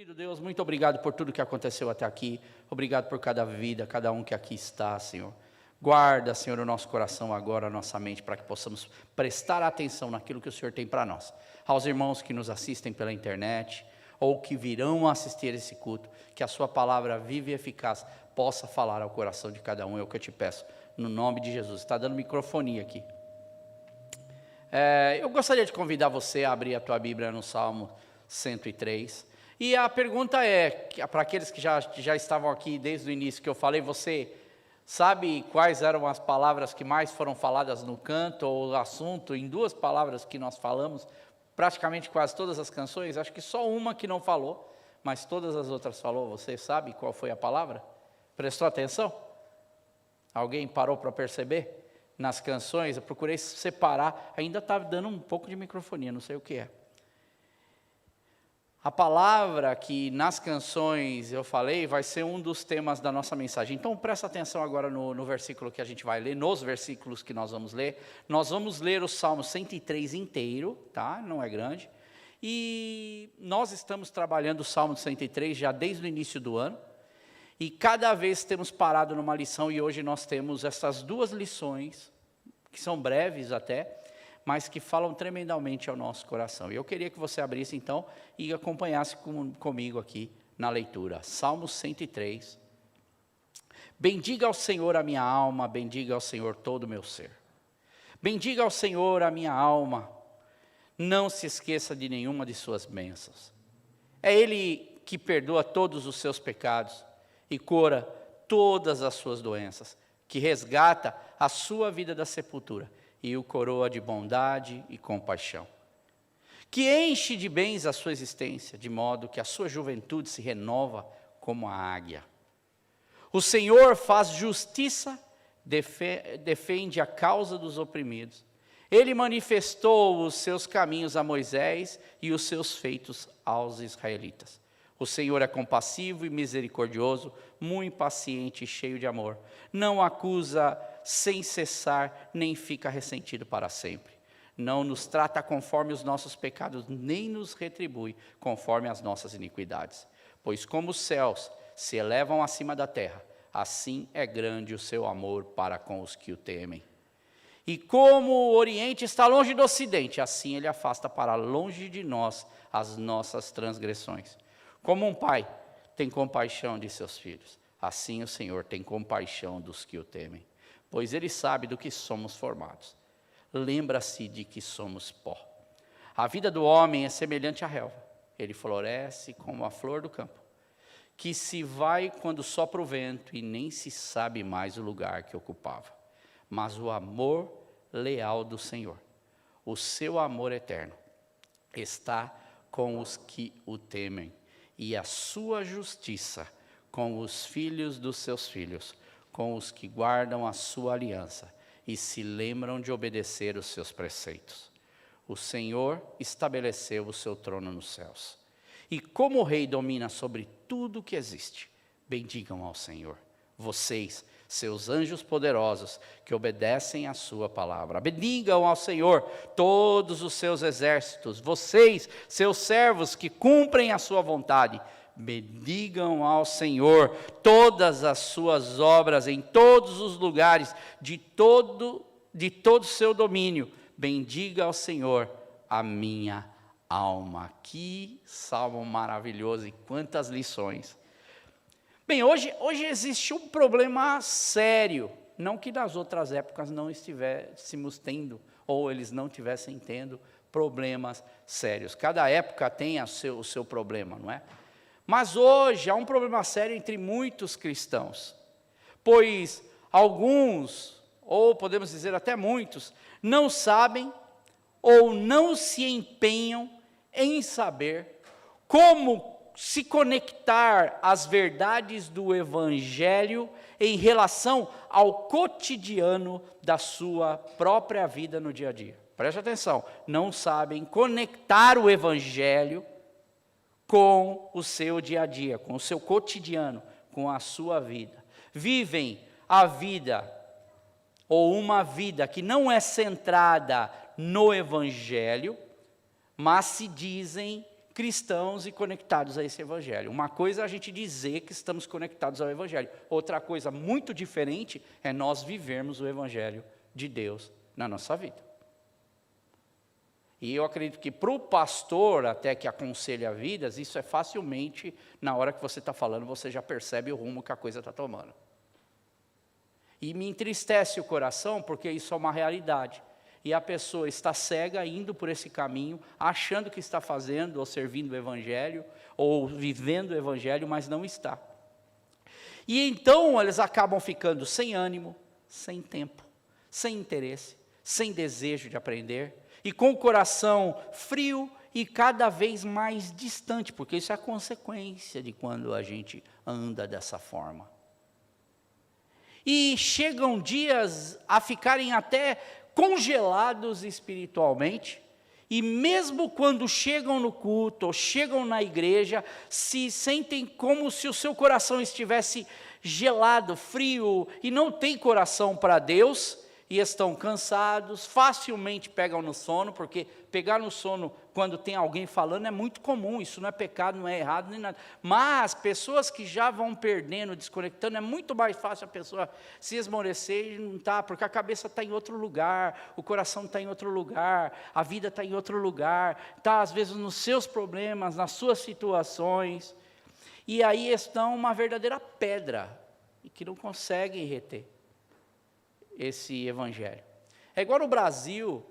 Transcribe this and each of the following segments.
Querido Deus, muito obrigado por tudo que aconteceu até aqui. Obrigado por cada vida, cada um que aqui está, Senhor. Guarda, Senhor, o nosso coração agora, a nossa mente, para que possamos prestar atenção naquilo que o Senhor tem para nós. Aos irmãos que nos assistem pela internet, ou que virão assistir esse culto, que a sua palavra viva e eficaz possa falar ao coração de cada um, é o que eu te peço, no nome de Jesus. Está dando microfonia aqui. Eu gostaria de convidar você a abrir a tua Bíblia no Salmo 103, e a pergunta é, para aqueles que já estavam aqui desde o início que eu falei, você sabe quais eram as palavras que mais foram faladas no canto, ou o assunto, em duas palavras que nós falamos, praticamente quase todas as canções, acho que só uma que não falou, mas todas as outras falou. Você sabe qual foi a palavra? Prestou atenção? Alguém parou para perceber? Nas canções, eu procurei separar, ainda estava dando um pouco de microfonia, não sei o que é. A palavra que nas canções eu falei vai ser um dos temas da nossa mensagem. Então presta atenção agora no versículo que a gente vai ler, nos versículos que nós vamos ler. Nós vamos ler o Salmo 103 inteiro, tá? Não é grande. E nós estamos trabalhando o Salmo 103 já desde o início do ano. E cada vez temos parado numa lição, e hoje nós temos essas duas lições, que são breves até, mas que falam tremendamente ao nosso coração. E eu queria que você abrisse então e acompanhasse comigo aqui na leitura. Salmo 103. Bendiga ao Senhor a minha alma, bendiga ao Senhor todo o meu ser. Bendiga ao Senhor a minha alma, não se esqueça de nenhuma de suas bênçãos. É Ele que perdoa todos os seus pecados e cura todas as suas doenças, que resgata a sua vida da sepultura e o coroa de bondade e compaixão, que enche de bens a sua existência, de modo que a sua juventude se renova como a águia. O Senhor faz justiça, defende a causa dos oprimidos. Ele manifestou os seus caminhos a Moisés e os seus feitos aos israelitas. O Senhor é compassivo e misericordioso, muito paciente e cheio de amor. Não acusa sem cessar, nem fica ressentido para sempre. Não nos trata conforme os nossos pecados, nem nos retribui conforme as nossas iniquidades. Pois como os céus se elevam acima da terra, assim é grande o seu amor para com os que o temem. E como o Oriente está longe do Ocidente, assim ele afasta para longe de nós as nossas transgressões. Como um pai tem compaixão de seus filhos, assim o Senhor tem compaixão dos que o temem, pois Ele sabe do que somos formados. Lembra-se de que somos pó. A vida do homem é semelhante à relva, ele floresce como a flor do campo, que se vai quando sopra o vento e nem se sabe mais o lugar que ocupava. Mas o amor leal do Senhor, o seu amor eterno, está com os que o temem, e a sua justiça com os filhos dos seus filhos, com os que guardam a sua aliança e se lembram de obedecer os seus preceitos. O Senhor estabeleceu o seu trono nos céus, e como o rei domina sobre tudo que existe, bendigam ao Senhor, vocês, seus anjos poderosos, que obedecem à sua palavra. Bendigam ao Senhor todos os seus exércitos, vocês, seus servos, que cumprem a sua vontade. Bendigam ao Senhor todas as suas obras em todos os lugares, de todo o seu domínio. Bendiga ao Senhor a minha alma. Que salmo maravilhoso, e quantas lições. Bem, hoje existe um problema sério, não que nas outras épocas não estivéssemos tendo, ou eles não tivessem tendo problemas sérios. Cada época tem o seu problema, não é? Mas hoje há um problema sério entre muitos cristãos, pois alguns, ou podemos dizer até muitos, não sabem ou não se empenham em saber como se conectar às verdades do Evangelho em relação ao cotidiano da sua própria vida no dia a dia. Preste atenção, não sabem conectar o Evangelho com o seu dia a dia, com o seu cotidiano, com a sua vida. Vivem a vida, ou uma vida que não é centrada no Evangelho, mas se dizem cristãos e conectados a esse evangelho. Uma coisa é a gente dizer que estamos conectados ao evangelho. Outra coisa muito diferente é nós vivermos o evangelho de Deus na nossa vida. E eu acredito que para o pastor, até que aconselha vidas, isso é facilmente, na hora que você está falando, você já percebe o rumo que a coisa está tomando. E me entristece o coração, porque isso é uma realidade. E a pessoa está cega, indo por esse caminho, achando que está fazendo ou servindo o evangelho, ou vivendo o evangelho, mas não está. E então eles acabam ficando sem ânimo, sem tempo, sem interesse, sem desejo de aprender, e com o coração frio e cada vez mais distante, porque isso é a consequência de quando a gente anda dessa forma. E chegam dias a ficarem até congelados espiritualmente, e mesmo quando chegam no culto, ou chegam na igreja, se sentem como se o seu coração estivesse gelado, frio, e não tem coração para Deus, e estão cansados, facilmente pegam no sono, porque pegar no sono quando tem alguém falando é muito comum, isso não é pecado, não é errado, nem nada. Mas pessoas que já vão perdendo, desconectando, é muito mais fácil a pessoa se esmorecer e não está, porque a cabeça está em outro lugar, o coração está em outro lugar, a vida está em outro lugar, está às vezes nos seus problemas, nas suas situações, e aí estão uma verdadeira pedra, e que não conseguem reter esse evangelho. É igual no Brasil,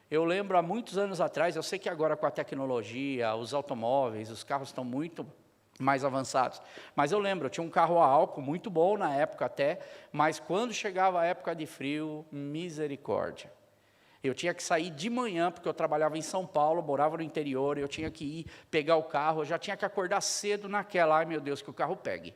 eu lembro há muitos anos atrás, eu sei que agora com a tecnologia, os automóveis, os carros estão muito mais avançados, mas eu lembro, eu tinha um carro a álcool muito bom na época até, mas quando chegava a época de frio, misericórdia. Eu tinha que sair de manhã, porque eu trabalhava em São Paulo, morava no interior, eu tinha que ir pegar o carro, eu já tinha que acordar cedo naquela, ai meu Deus, que o carro pegue.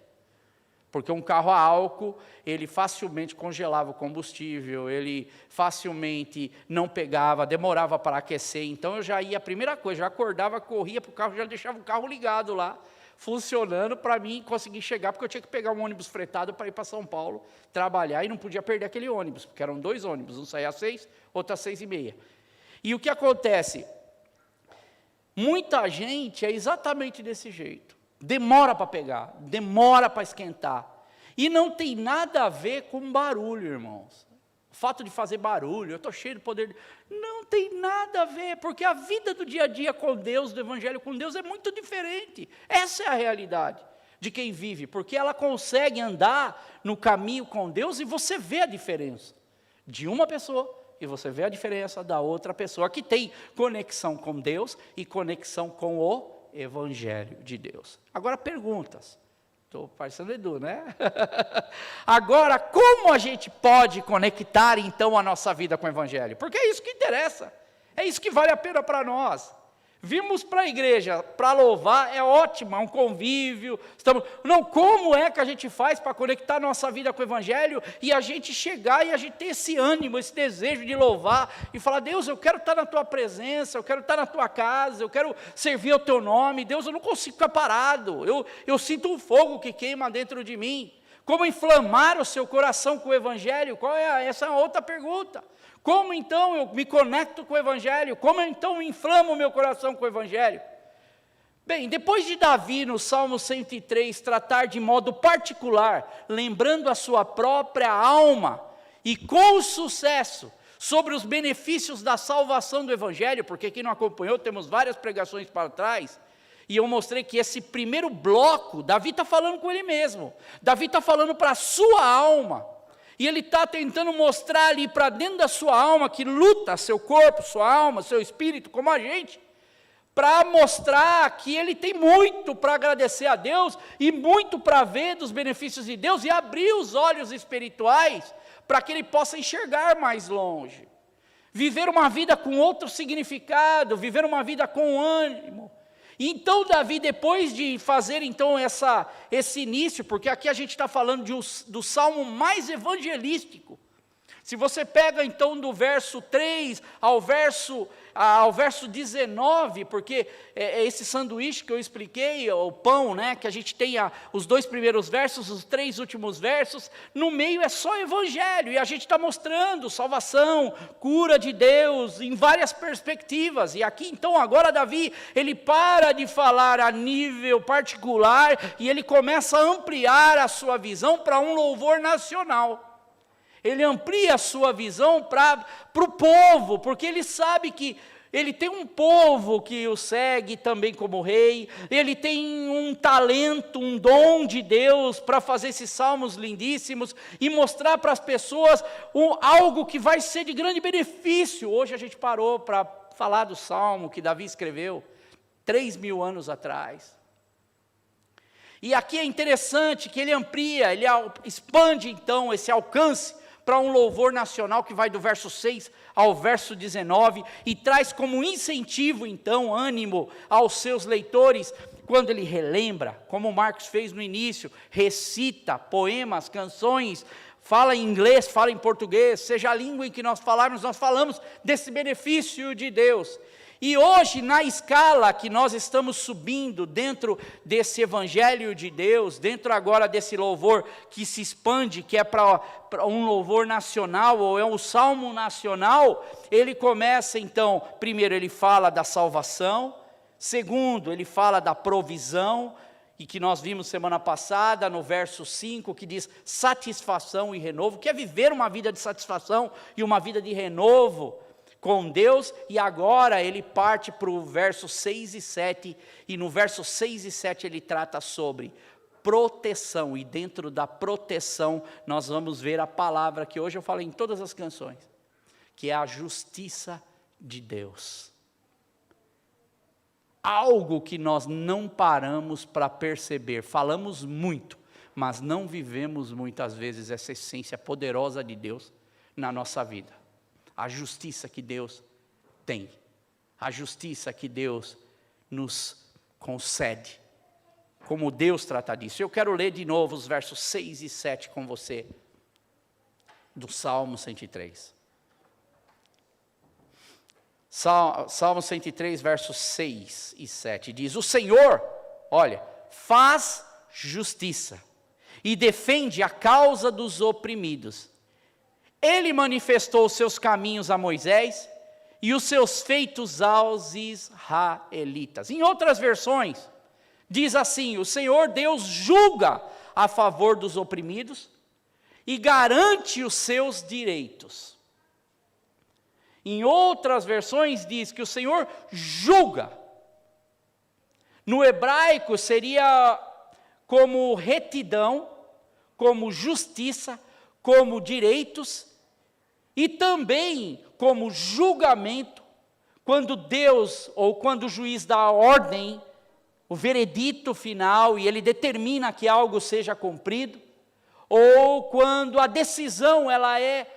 Porque um carro a álcool, ele facilmente congelava o combustível, ele facilmente não pegava, demorava para aquecer. Então eu já ia, a primeira coisa, já acordava, corria para o carro, já deixava o carro ligado lá, funcionando para mim conseguir chegar, porque eu tinha que pegar um ônibus fretado para ir para São Paulo, trabalhar, e não podia perder aquele ônibus, porque eram 2 ônibus, um saía às 6, outro às 6h30. E o que acontece? Muita gente é exatamente desse jeito. Demora para pegar, demora para esquentar. E não tem nada a ver com barulho, irmãos. O fato de fazer barulho, eu estou cheio de poder. Não tem nada a ver, porque a vida do dia a dia com Deus, do evangelho com Deus, é muito diferente. Essa é a realidade de quem vive, porque ela consegue andar no caminho com Deus e você vê a diferença de uma pessoa e você vê a diferença da outra pessoa que tem conexão com Deus e conexão com o evangelho de Deus. Agora perguntas. Estou parecendo Edu, né? Agora, como a gente pode conectar então a nossa vida com o evangelho? Porque é isso que interessa. É isso que vale a pena para nós. Vimos para a igreja para louvar, é ótimo, é um convívio. Não, como é que a gente faz para conectar nossa vida com o evangelho e a gente chegar e a gente ter esse ânimo, esse desejo de louvar e falar, Deus, eu quero estar na tua presença, eu quero estar na tua casa, eu quero servir ao teu nome. Deus, eu não consigo ficar parado, eu sinto um fogo que queima dentro de mim. Como inflamar o seu coração com o evangelho? Essa é outra pergunta. Como então eu me conecto com o evangelho? Como então eu inflamo o meu coração com o evangelho? Bem, depois de Davi, no Salmo 103, tratar de modo particular, lembrando a sua própria alma, e com sucesso, sobre os benefícios da salvação do evangelho, porque quem não acompanhou, temos várias pregações para trás, e eu mostrei que esse primeiro bloco, Davi está falando com ele mesmo, Davi está falando para a sua alma, e ele está tentando mostrar ali para dentro da sua alma, que luta seu corpo, sua alma, seu espírito, como a gente, para mostrar que ele tem muito para agradecer a Deus, e muito para ver dos benefícios de Deus, e abrir os olhos espirituais, para que ele possa enxergar mais longe. Viver uma vida com outro significado, viver uma vida com ânimo. Então Davi, depois de fazer então esse início, porque aqui a gente está falando do salmo mais evangelístico. Se você pega então do verso 3 ao verso 19, porque esse sanduíche que eu expliquei, o pão, né, que a gente tem os 2 primeiros versos, os 3 últimos versos, no meio é só evangelho, e a gente está mostrando salvação, cura de Deus, em várias perspectivas, e aqui então agora Davi, ele para de falar a nível particular, e ele começa a ampliar a sua visão para um louvor nacional. Ele amplia a sua visão para o povo, porque ele sabe que ele tem um povo que o segue também como rei, ele tem um talento, um dom de Deus para fazer esses salmos lindíssimos e mostrar para as pessoas algo que vai ser de grande benefício. Hoje a gente parou para falar do salmo que Davi escreveu 3.000 anos atrás. E aqui é interessante que ele amplia, ele expande então esse alcance para um louvor nacional que vai do verso 6 ao verso 19, e traz como incentivo, então, ânimo aos seus leitores, quando ele relembra, como o Marcos fez no início, recita poemas, canções, fala em inglês, fala em português, seja a língua em que nós falarmos, nós falamos desse benefício de Deus. E hoje, na escala que nós estamos subindo dentro desse evangelho de Deus, dentro agora desse louvor que se expande, que é para um louvor nacional, ou é um salmo nacional, ele começa então, primeiro ele fala da salvação, segundo ele fala da provisão, e que nós vimos semana passada no verso 5, que diz satisfação e renovo, que é viver uma vida de satisfação e uma vida de renovo com Deus, e agora ele parte para o verso 6 e 7, e no verso 6 e 7 ele trata sobre proteção, e dentro da proteção nós vamos ver a palavra que hoje eu falei em todas as canções, que é a justiça de Deus. Algo que nós não paramos para perceber, falamos muito, mas não vivemos muitas vezes essa essência poderosa de Deus na nossa vida. A justiça que Deus tem, a justiça que Deus nos concede, como Deus trata disso. Eu quero ler de novo os versos 6 e 7 com você, do Salmo 103. Salmo 103, versos 6 e 7, diz: o Senhor, olha, faz justiça e defende a causa dos oprimidos. Ele manifestou os seus caminhos a Moisés e os seus feitos aos israelitas. Em outras versões, diz assim: o Senhor Deus julga a favor dos oprimidos e garante os seus direitos. Em outras versões diz que o Senhor julga. No hebraico seria como retidão, como justiça, como direitos, e também como julgamento, quando Deus, ou quando o juiz dá a ordem, o veredito final, e ele determina que algo seja cumprido, ou quando a decisão ela é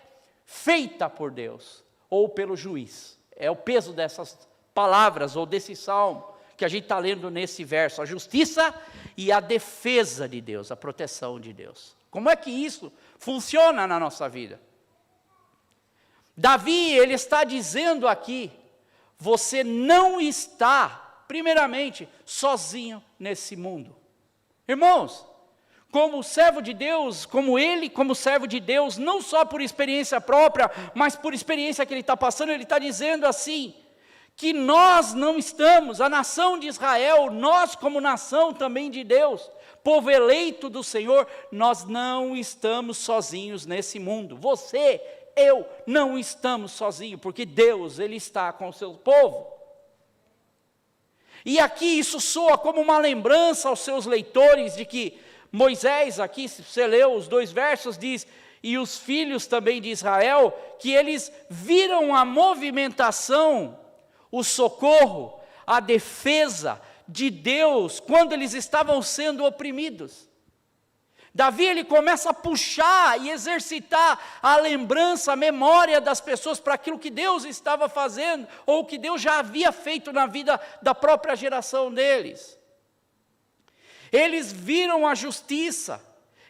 feita por Deus, ou pelo juiz. É o peso dessas palavras, ou desse salmo, que a gente está lendo nesse verso, a justiça e a defesa de Deus, a proteção de Deus. Como é que isso funciona na nossa vida? Davi, ele está dizendo aqui, você não está, primeiramente, sozinho nesse mundo. Irmãos, como servo de Deus, como ele, como servo de Deus, não só por experiência própria, mas por experiência que ele está passando, ele está dizendo assim, que nós não estamos, a nação de Israel, nós como nação também de Deus, povo eleito do Senhor, nós não estamos sozinhos nesse mundo. Você, eu, não estamos sozinhos, porque Deus, Ele está com o seu povo. E aqui isso soa como uma lembrança aos seus leitores, de que Moisés, aqui, se você leu os 2 versos, diz, e os filhos também de Israel, que eles viram a movimentação, o socorro, a defesa de Deus, quando eles estavam sendo oprimidos. Davi, ele começa a puxar e exercitar a lembrança, a memória das pessoas para aquilo que Deus estava fazendo, ou que Deus já havia feito na vida da própria geração deles. Eles viram a justiça,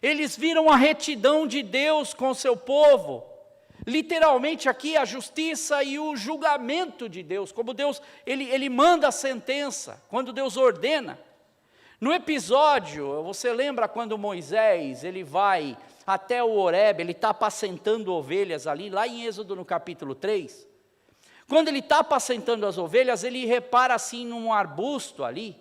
eles viram a retidão de Deus com o seu povo, Literalmente aqui a justiça e o julgamento de Deus, como Deus, ele manda a sentença, quando Deus ordena. No episódio, você lembra quando Moisés, ele vai até o Horebe, ele está apacentando ovelhas ali, lá em Êxodo no capítulo 3. Quando ele está apacentando as ovelhas, ele repara assim num arbusto ali,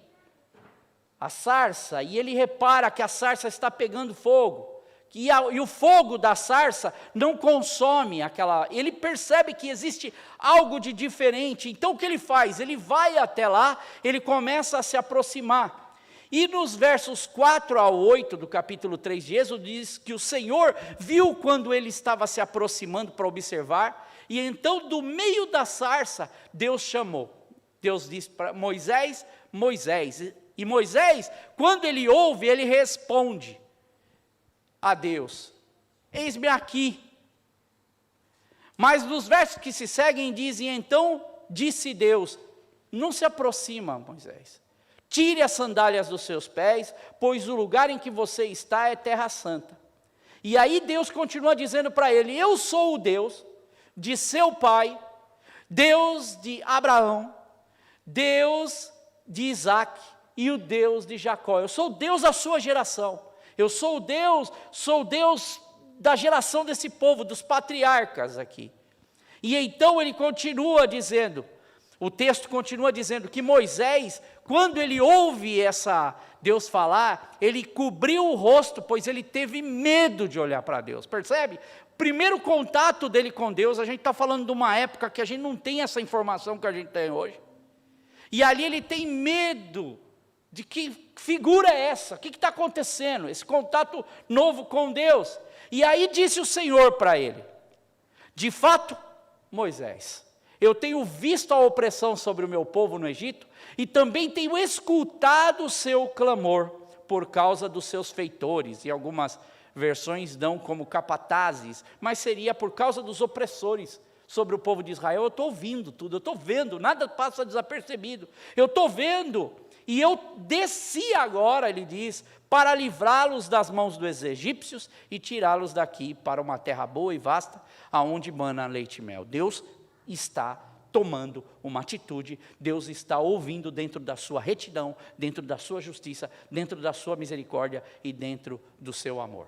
a sarça, e ele repara que a sarça está pegando fogo. E o fogo da sarça não consome aquela... Ele percebe que existe algo de diferente. Então o que ele faz? Ele vai até lá, ele começa a se aproximar. E nos versos 4 a 8 do capítulo 3 de Êxodo, diz que o Senhor viu quando ele estava se aproximando para observar, e então do meio da sarça, Deus chamou. Deus disse para Moisés, Moisés. E Moisés, quando ele ouve, ele responde a Deus, eis-me aqui. Mas nos versos que se seguem dizem, então disse Deus, não se aproxima, Moisés, tire as sandálias dos seus pés, pois o lugar em que você está é terra santa. E aí Deus continua dizendo para ele, eu sou o Deus de seu pai, Deus de Abraão, Deus de Isaque e o Deus de Jacó, eu sou o Deus da sua geração. Eu sou o Deus da geração desse povo, dos patriarcas aqui. E então ele continua dizendo, o texto continua dizendo que Moisés, quando ele ouve Deus falar, ele cobriu o rosto, pois ele teve medo de olhar para Deus, percebe? Primeiro contato dele com Deus, a gente está falando de uma época que a gente não tem essa informação que a gente tem hoje. E ali ele tem medo. De que figura é essa? O que está acontecendo? Esse contato novo com Deus. E aí disse o Senhor para ele, de fato, Moisés, eu tenho visto a opressão sobre o meu povo no Egito, e também tenho escutado o seu clamor, por causa dos seus feitores, e algumas versões dão como capatazes, mas seria por causa dos opressores sobre o povo de Israel. Eu estou ouvindo tudo, eu estou vendo, nada passa desapercebido, eu estou vendo. E eu desci agora, ele diz, para livrá-los das mãos dos egípcios e tirá-los daqui para uma terra boa e vasta, aonde mana leite e mel. Deus está tomando uma atitude, Deus está ouvindo dentro da sua retidão, dentro da sua justiça, dentro da sua misericórdia e dentro do seu amor.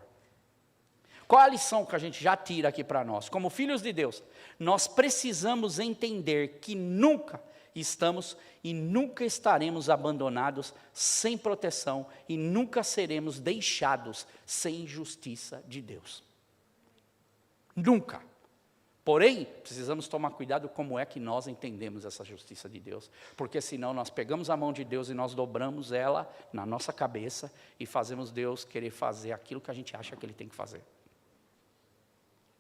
Qual a lição que a gente já tira aqui para nós? Como filhos de Deus, nós precisamos entender que nunca estamos e nunca estaremos abandonados sem proteção e nunca seremos deixados sem justiça de Deus. Nunca. Porém, precisamos tomar cuidado como é que nós entendemos essa justiça de Deus, porque senão nós pegamos a mão de Deus e nós dobramos ela na nossa cabeça e fazemos Deus querer fazer aquilo que a gente acha que Ele tem que fazer.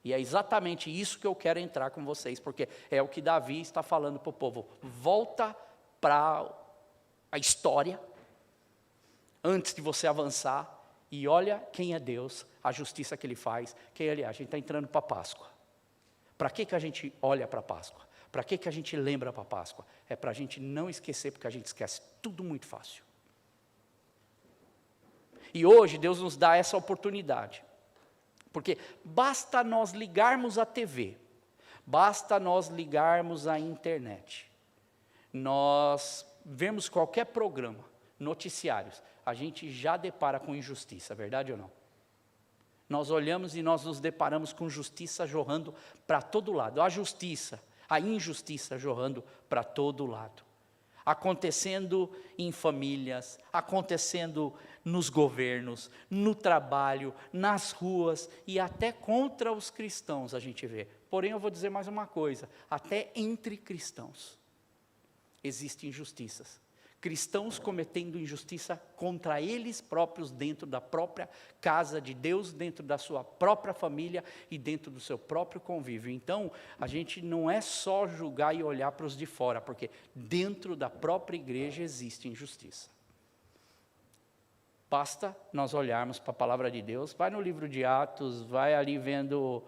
E é exatamente isso que eu quero entrar com vocês, porque é o que Davi está falando para o povo. Volta para a história, antes de você avançar, e olha quem é Deus, a justiça que Ele faz, quem Ele é. A gente está entrando para a Páscoa. Para que a gente olha para a Páscoa? Para que a gente lembra para a Páscoa? É para a gente não esquecer, porque a gente esquece tudo muito fácil. E hoje Deus nos dá essa oportunidade. Porque basta nós ligarmos a TV, basta nós ligarmos a internet, nós vemos qualquer programa, noticiários, a gente já depara com injustiça, verdade ou não? Nós olhamos e nós nos deparamos com justiça jorrando para todo lado, a justiça, a injustiça jorrando para todo lado. Acontecendo em famílias, acontecendo nos governos, no trabalho, nas ruas e até contra os cristãos a gente vê. Porém, eu vou dizer mais uma coisa, até entre cristãos existem injustiças. Cristãos cometendo injustiça contra eles próprios dentro da própria casa de Deus, dentro da sua própria família e dentro do seu próprio convívio. Então, a gente não é só julgar e olhar para os de fora, porque dentro da própria igreja existe injustiça. Basta nós olharmos para a palavra de Deus, vai no livro de Atos, vai ali vendo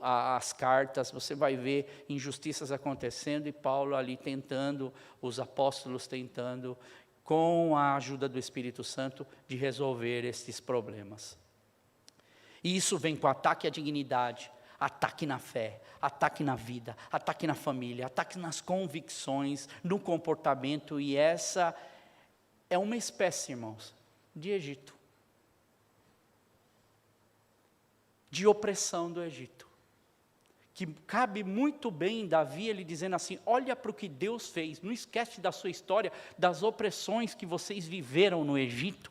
as cartas, você vai ver injustiças acontecendo e Paulo ali tentando, os apóstolos tentando, com a ajuda do Espírito Santo, de resolver esses problemas. E isso vem com ataque à dignidade, Ataque na fé, ataque na vida, ataque na família, ataque nas convicções, no comportamento. E essa é uma espécie, irmãos, de Egito. De opressão do Egito. Que cabe muito bem em Davi, ele dizendo assim, olha para o que Deus fez, não esquece da sua história, das opressões que vocês viveram no Egito,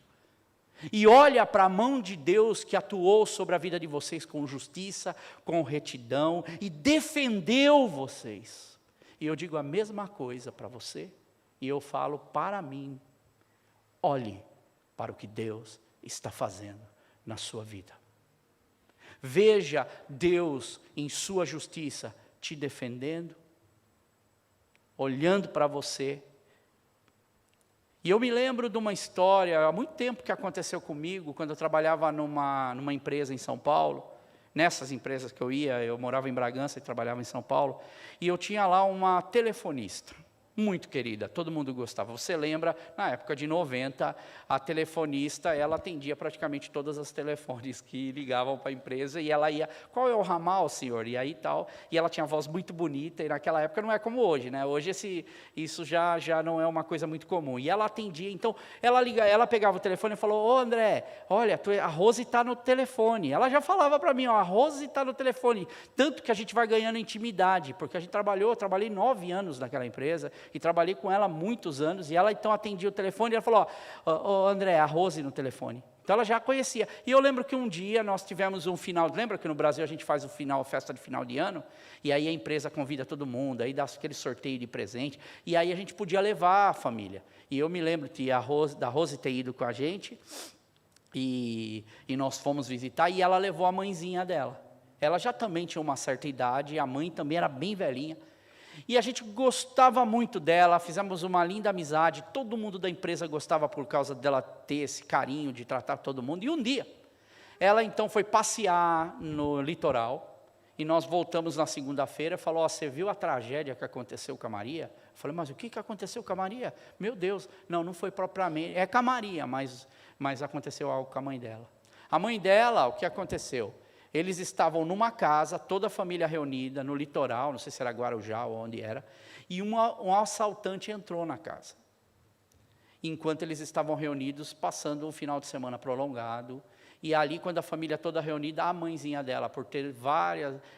e olha para a mão de Deus que atuou sobre a vida de vocês com justiça, com retidão, e defendeu vocês. E eu digo a mesma coisa para você, e eu falo para mim, olhe para o que Deus está fazendo na sua vida. Veja Deus em sua justiça te defendendo, olhando para você. E eu me lembro de uma história, há muito tempo que aconteceu comigo, quando eu trabalhava numa empresa em São Paulo. Nessas empresas que eu morava em Bragança e trabalhava em São Paulo. E eu tinha lá uma telefonista, muito querida, todo mundo gostava. Você lembra, na época de 90, a telefonista, ela atendia praticamente todas as telefones que ligavam para a empresa, e ela ia, qual é o ramal, senhor? E aí tal, e ela tinha uma voz muito bonita, e naquela época não é como hoje, né? Hoje isso já não é uma coisa muito comum. E ela atendia, então, ela pegava o telefone e falou, ô André, olha, a Rose está no telefone. Ela já falava para mim, ó, a Rose está no telefone. Tanto que a gente vai ganhando intimidade, porque a gente trabalhei 9 anos naquela empresa, e trabalhei com ela há muitos anos, e ela então atendia o telefone, e ela falou, ó, André, a Rose no telefone. Então ela já conhecia. E eu lembro que um dia nós tivemos um final, lembra que no Brasil a gente faz festa de final de ano, e aí a empresa convida todo mundo, aí dá aquele sorteio de presente, e aí a gente podia levar a família. E eu me lembro da Rose ter ido com a gente, e nós fomos visitar, e ela levou a mãezinha dela. Ela já também tinha uma certa idade, e a mãe também era bem velhinha. E a gente gostava muito dela, fizemos uma linda amizade, todo mundo da empresa gostava por causa dela ter esse carinho de tratar todo mundo. E um dia, ela então foi passear no litoral, e nós voltamos na segunda-feira, falou, você viu a tragédia que aconteceu com a Maria? Eu falei, mas o que aconteceu com a Maria? Meu Deus, não foi propriamente, é com a Maria, mas aconteceu algo com a mãe dela. A mãe dela, o que aconteceu? Eles estavam numa casa, toda a família reunida, no litoral, não sei se era Guarujá ou onde era, e um assaltante entrou na casa. Enquanto eles estavam reunidos, passando um final de semana prolongado, e ali, quando a família toda reunida, a mãezinha dela, por ter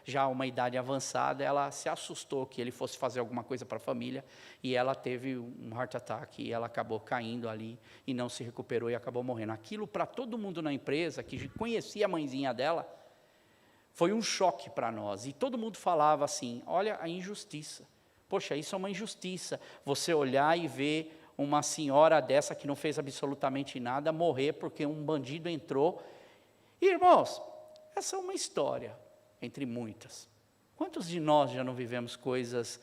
já uma idade avançada, ela se assustou que ele fosse fazer alguma coisa para a família, e ela teve um heart attack, e ela acabou caindo ali, e não se recuperou, e acabou morrendo. Aquilo, para todo mundo na empresa, que conhecia a mãezinha dela, foi um choque para nós, e todo mundo falava assim, olha a injustiça, poxa, isso é uma injustiça, você olhar e ver uma senhora dessa que não fez absolutamente nada, morrer porque um bandido entrou. E, irmãos, essa é uma história, entre muitas. Quantos de nós já não vivemos coisas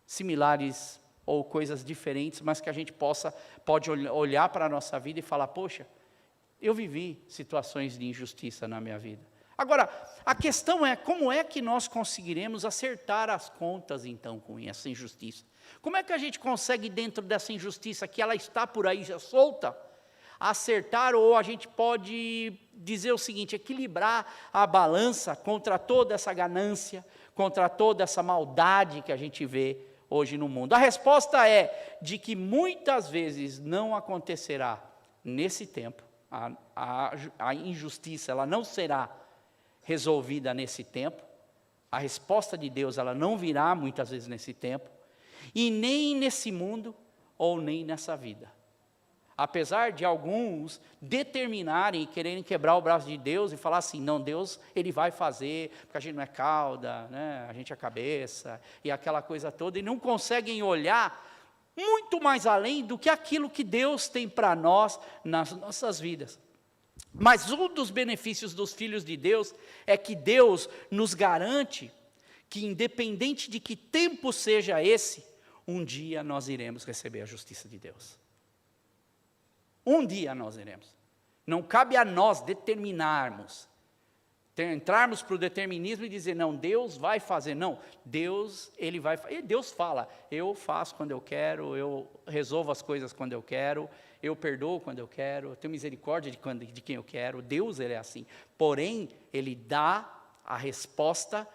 similares, ou coisas diferentes, mas que a gente pode olhar para a nossa vida e falar, poxa, eu vivi situações de injustiça na minha vida. Agora, a questão é, como é que nós conseguiremos acertar as contas, então, com essa injustiça? Como é que a gente consegue, dentro dessa injustiça, que ela está por aí já solta, acertar, ou a gente pode dizer o seguinte, equilibrar a balança contra toda essa ganância, contra toda essa maldade que a gente vê hoje no mundo? A resposta é de que muitas vezes não acontecerá nesse tempo, a injustiça ela não será resolvida nesse tempo, a resposta de Deus ela não virá muitas vezes nesse tempo, e nem nesse mundo, ou nem nessa vida. Apesar de alguns determinarem e quererem quebrar o braço de Deus e falar assim, não, Deus ele vai fazer, porque a gente não é cauda, né? A gente é cabeça, e aquela coisa toda, e não conseguem olhar muito mais além do que aquilo que Deus tem para nós nas nossas vidas. Mas um dos benefícios dos filhos de Deus é que Deus nos garante que, independente de que tempo seja esse, um dia nós iremos receber a justiça de Deus. Um dia nós iremos. Não cabe a nós determinarmos, entrarmos para o determinismo e dizer, não, Deus vai fazer. Não, Deus, ele vai fazer. Deus fala, eu faço quando eu quero, eu resolvo as coisas quando eu quero, eu perdoo quando eu quero, eu tenho misericórdia de quem eu quero. Deus, ele é assim. Porém, ele dá a resposta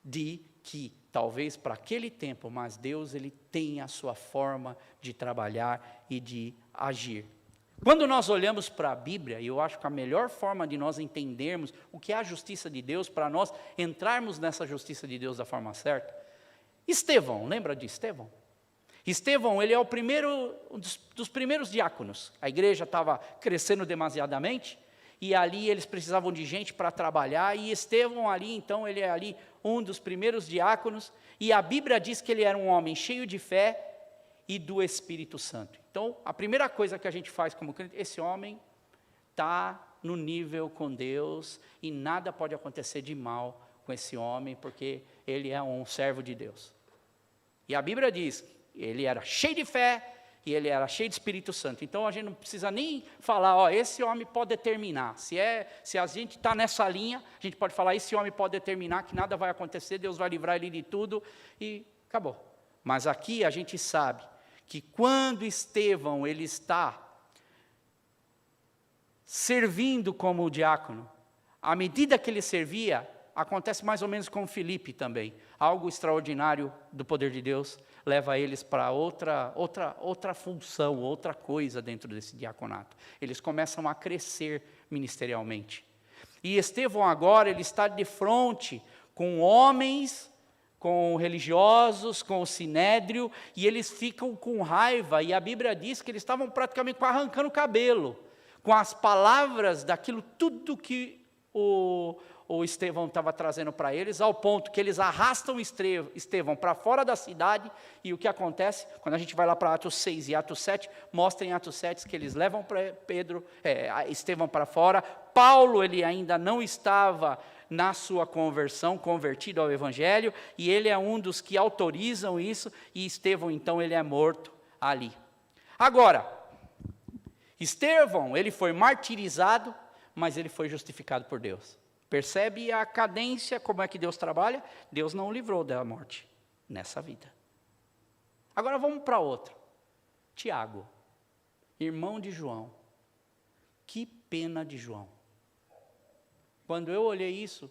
de que, talvez para aquele tempo, mas Deus ele tem a sua forma de trabalhar e de agir. Quando nós olhamos para a Bíblia, e eu acho que a melhor forma de nós entendermos o que é a justiça de Deus, para nós entrarmos nessa justiça de Deus da forma certa, Estevão, lembra de Estevão? Estevão, ele é o primeiro, dos primeiros diáconos. A igreja estava crescendo demasiadamente, e ali eles precisavam de gente para trabalhar, e Estevão ali, então, ele é ali um dos primeiros diáconos, e a Bíblia diz que ele era um homem cheio de fé e do Espírito Santo. Então, a primeira coisa que a gente faz como crente, esse homem está no nível com Deus, e nada pode acontecer de mal com esse homem, porque ele é um servo de Deus. E a Bíblia diz, ele era cheio de fé, e ele era cheio de Espírito Santo. Então, a gente não precisa nem falar, ó, esse homem pode determinar. Se a gente está nessa linha, a gente pode falar, esse homem pode determinar que nada vai acontecer, Deus vai livrar ele de tudo, e acabou. Mas aqui a gente sabe que quando Estevão ele está servindo como diácono, à medida que ele servia, acontece mais ou menos com Filipe também. Algo extraordinário do poder de Deus leva eles para outra função, outra coisa dentro desse diaconato. Eles começam a crescer ministerialmente. E Estevão agora ele está de frente com homens, com religiosos, com o sinédrio, e eles ficam com raiva, e a Bíblia diz que eles estavam praticamente arrancando o cabelo, com as palavras daquilo tudo que o Estevão estava trazendo para eles, ao ponto que eles arrastam Estevão para fora da cidade, e o que acontece, quando a gente vai lá para Atos 6 e Atos 7, mostra em Atos 7 que eles levam Estevão para fora. Paulo, ele ainda não estava na sua conversão, convertido ao Evangelho, e ele é um dos que autorizam isso, e Estevão, então, ele é morto ali. Agora, Estevão, ele foi martirizado, mas ele foi justificado por Deus. Percebe a cadência, como é que Deus trabalha? Deus não o livrou da morte nessa vida. Agora vamos para outra. Tiago, irmão de João. Que pena de João. Quando eu olhei isso,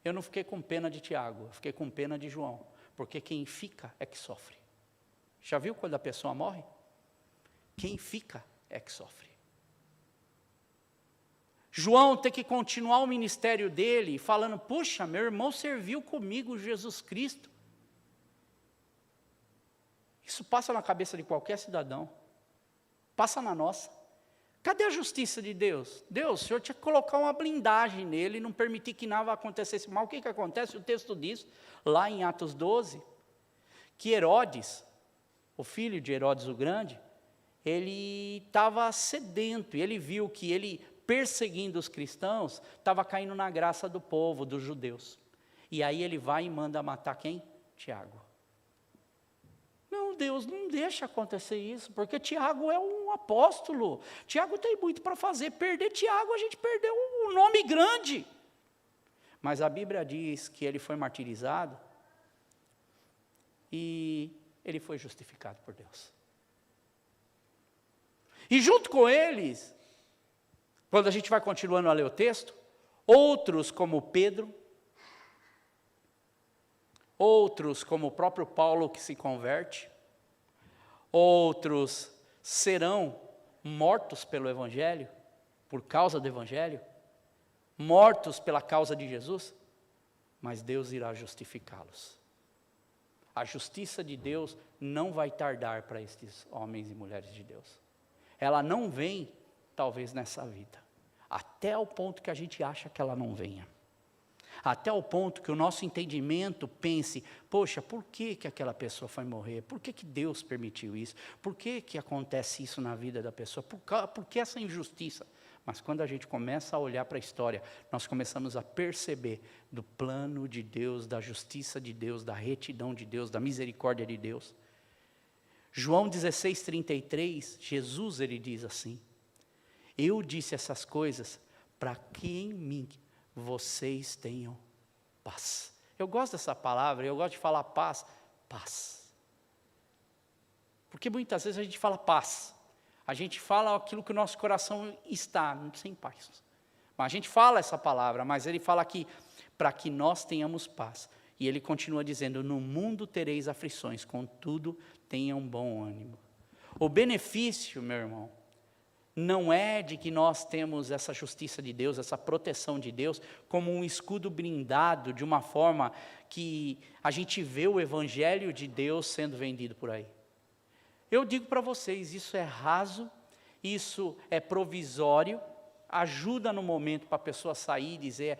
eu não fiquei com pena de Tiago, eu fiquei com pena de João. Porque quem fica é que sofre. Já viu quando a pessoa morre? Quem fica é que sofre. João tem que continuar o ministério dele, falando, puxa, meu irmão serviu comigo Jesus Cristo. Isso passa na cabeça de qualquer cidadão. Passa na nossa. Cadê a justiça de Deus? Deus, o Senhor tinha que colocar uma blindagem nele e não permitir que nada acontecesse mal. O que acontece? O texto diz, lá em Atos 12, que Herodes, o filho de Herodes o Grande, ele estava sedento, e ele viu que ele, perseguindo os cristãos, estava caindo na graça do povo, dos judeus. E aí ele vai e manda matar quem? Tiago. Não, Deus, não deixa acontecer isso, porque Tiago é um apóstolo. Tiago tem muito para fazer. Perder Tiago, a gente perdeu um nome grande. Mas a Bíblia diz que ele foi martirizado e ele foi justificado por Deus. E junto com eles, quando a gente vai continuando a ler o texto, outros como Pedro, outros como o próprio Paulo que se converte, outros serão mortos pelo Evangelho, por causa do Evangelho, mortos pela causa de Jesus, mas Deus irá justificá-los. A justiça de Deus não vai tardar para estes homens e mulheres de Deus. Ela não vem, talvez, nessa vida, até o ponto que a gente acha que ela não venha. Até o ponto que o nosso entendimento pense, poxa, por que aquela pessoa foi morrer? Por que Deus permitiu isso? Por que acontece isso na vida da pessoa? Por que essa injustiça? Mas quando a gente começa a olhar para a história, nós começamos a perceber do plano de Deus, da justiça de Deus, da retidão de Deus, da misericórdia de Deus. João 16:33, Jesus ele diz assim, eu disse essas coisas para que em mim vocês tenham paz. Eu gosto dessa palavra, eu gosto de falar paz, paz. Porque muitas vezes a gente fala paz, a gente fala aquilo que o nosso coração está, sem paz. Mas a gente fala essa palavra, mas ele fala aqui, para que nós tenhamos paz. E ele continua dizendo, no mundo tereis aflições, contudo, tenham bom ânimo. O benefício, meu irmão, não é de que nós temos essa justiça de Deus, essa proteção de Deus, como um escudo blindado, de uma forma que a gente vê o evangelho de Deus sendo vendido por aí. Eu digo para vocês, isso é raso, isso é provisório, ajuda no momento para a pessoa sair e dizer,